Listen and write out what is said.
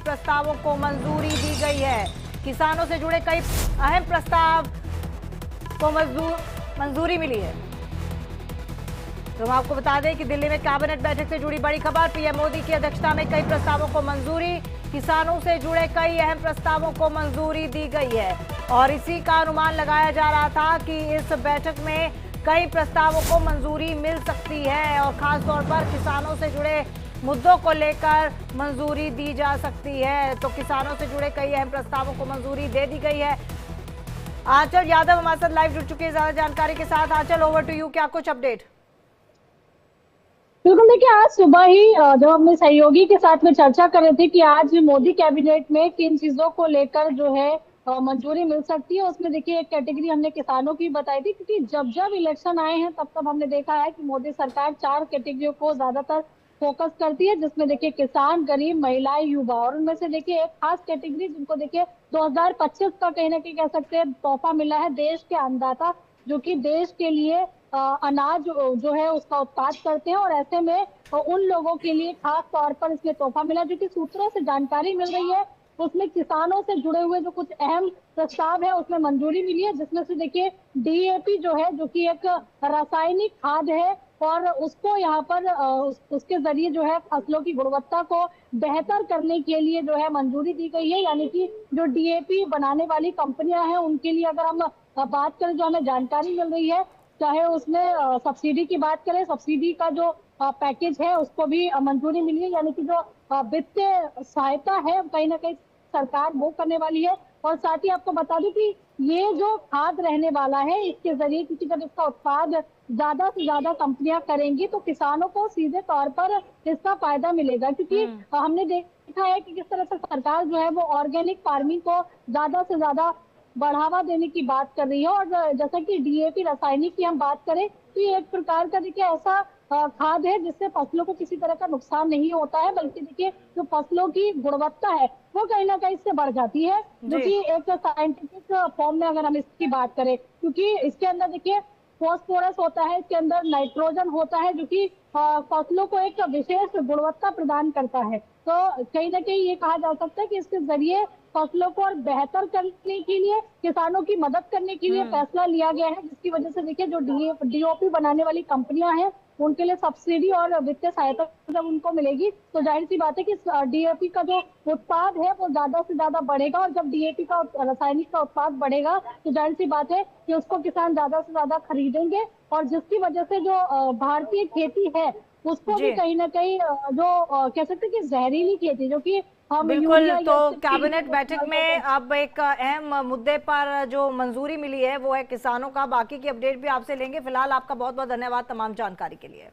प्रस्तावों को मंजूरी दी गई है। किसानों से जुड़े कई अहम प्रस्ताव को मंजूरी मिली है। तो हम आपको बता दें कि दिल्ली में कैबिनेट बैठक से जुड़ी बड़ी खबर, पीएम मोदी की अध्यक्षता में कई प्रस्तावों को मंजूरी, किसानों से जुड़े कई अहम प्रस्तावों को मंजूरी दी गई है। और इसी का अनुमान लगाया जा रहा था कि इस बैठक में कई प्रस्तावों को मंजूरी मिल सकती है और खास तौर पर किसानों से जुड़े मुद्दों को लेकर मंजूरी दी जा सकती है। तो किसानों से जुड़े कई अहम प्रस्तावों को मंजूरी दे दी गई है। आंचल यादव हमारे साथ लाइव जुड़ चुके हैं ज्यादा जानकारी के साथ। आंचल, ओवर टू यू, क्या कुछ अपडेट? बिल्कुल, देखिए आज सुबह ही जब अपने सहयोगी के साथ में चर्चा कर रहे थे कि आज मोदी कैबिनेट में किन चीजों को लेकर जो है मंजूरी मिल सकती है, उसमें देखिए एक कैटेगरी हमने किसानों की बताई थी, क्योंकि जब जब इलेक्शन आए हैं तब तब हमने देखा है कि मोदी सरकार 4 कैटेगरियों को ज्यादातर फोकस करती है, जिसमें देखिए किसान, गरीब, महिलाएं, युवा। और उनमें से देखिए एक खास कैटेगरी जिनको देखिए 2025 का कहीं ना कहीं कह सकते हैं तोहफा मिला है, देश के अन्नदाता, जो कि देश के लिए अनाज जो है उसका उत्पाद करते हैं। और ऐसे में उन लोगों के लिए खास तौर पर इसमें तोहफा मिला, जो कि सूत्रों से जानकारी मिल रही है उसमें किसानों से जुड़े हुए जो कुछ अहम प्रस्ताव है उसमें मंजूरी मिली है। जिसमें से देखिए डीएपी जो है, जो कि एक रासायनिक खाद है, और उसको यहाँ पर उसके जरिए जो है फसलों की गुणवत्ता को बेहतर करने के लिए जो है मंजूरी दी गई है। यानी कि जो डीएपी बनाने वाली कंपनियां हैं उनके लिए अगर हम बात करें, जो हमें जानकारी मिल रही है, चाहे उसमें सब्सिडी की बात करें, सब्सिडी का जो पैकेज है उसको भी मंजूरी मिली है। यानी कि जो वित्तीय सहायता है कहीं ना कहीं सरकार वो करने वाली है। और साथ ही आपको बता दूं कि ये जो खाद रहने वाला है, इसके जरिए क्योंकि जब इसका उत्पाद ज्यादा से ज्यादा कंपनियां करेंगी तो किसानों को सीधे तौर पर इसका फायदा मिलेगा। क्योंकि हमने देखा है कि किस तरह से सरकार जो है वो ऑर्गेनिक फार्मिंग को ज्यादा से ज्यादा बढ़ावा देने की बात कर रही है। और जैसा कि डीएपी रासायनिक की हम बात करें तो ये एक प्रकार का देखिए ऐसा खाद है जिससे फसलों को किसी तरह का नुकसान नहीं होता है, बल्कि देखिए जो फसलों की गुणवत्ता है वो कहीं ना कहीं इससे बढ़ जाती है, जो कि एक साइंटिफिक फॉर्म में अगर हम इसकी बात करें। क्योंकि इसके अंदर देखिए फॉस्फोरस होता है, इसके अंदर नाइट्रोजन होता है, जो कि फसलों को एक विशेष गुणवत्ता प्रदान करता है। तो कहीं ना कहीं ये कहा जा सकता है कि इसके जरिए फसलों को और बेहतर करने के लिए, किसानों की मदद करने के लिए फैसला लिया गया है, जिसकी वजह से देखिए जो डीओपी बनाने वाली कंपनियां हैं उनके लिए सब्सिडी और वित्तीय सहायता जब उनको मिलेगी तो जाहिर सी बात है कि डीएपी का जो उत्पाद है वो ज्यादा से ज्यादा बढ़ेगा। और जब डीएपी का रासायनिक का उत्पाद बढ़ेगा तो जाहिर सी बात है कि उसको किसान ज्यादा से ज्यादा खरीदेंगे, और जिसकी वजह से जो भारतीय खेती है उसको भी कहीं ना कहीं जो कह सकते हैं कि जहरीली खेती, जो कि हम बिल्कुल। तो कैबिनेट बैठक में अब एक अहम मुद्दे पर जो मंजूरी मिली है वो है किसानों का। बाकी की अपडेट भी आपसे लेंगे। फिलहाल आपका बहुत बहुत धन्यवाद तमाम जानकारी के लिए।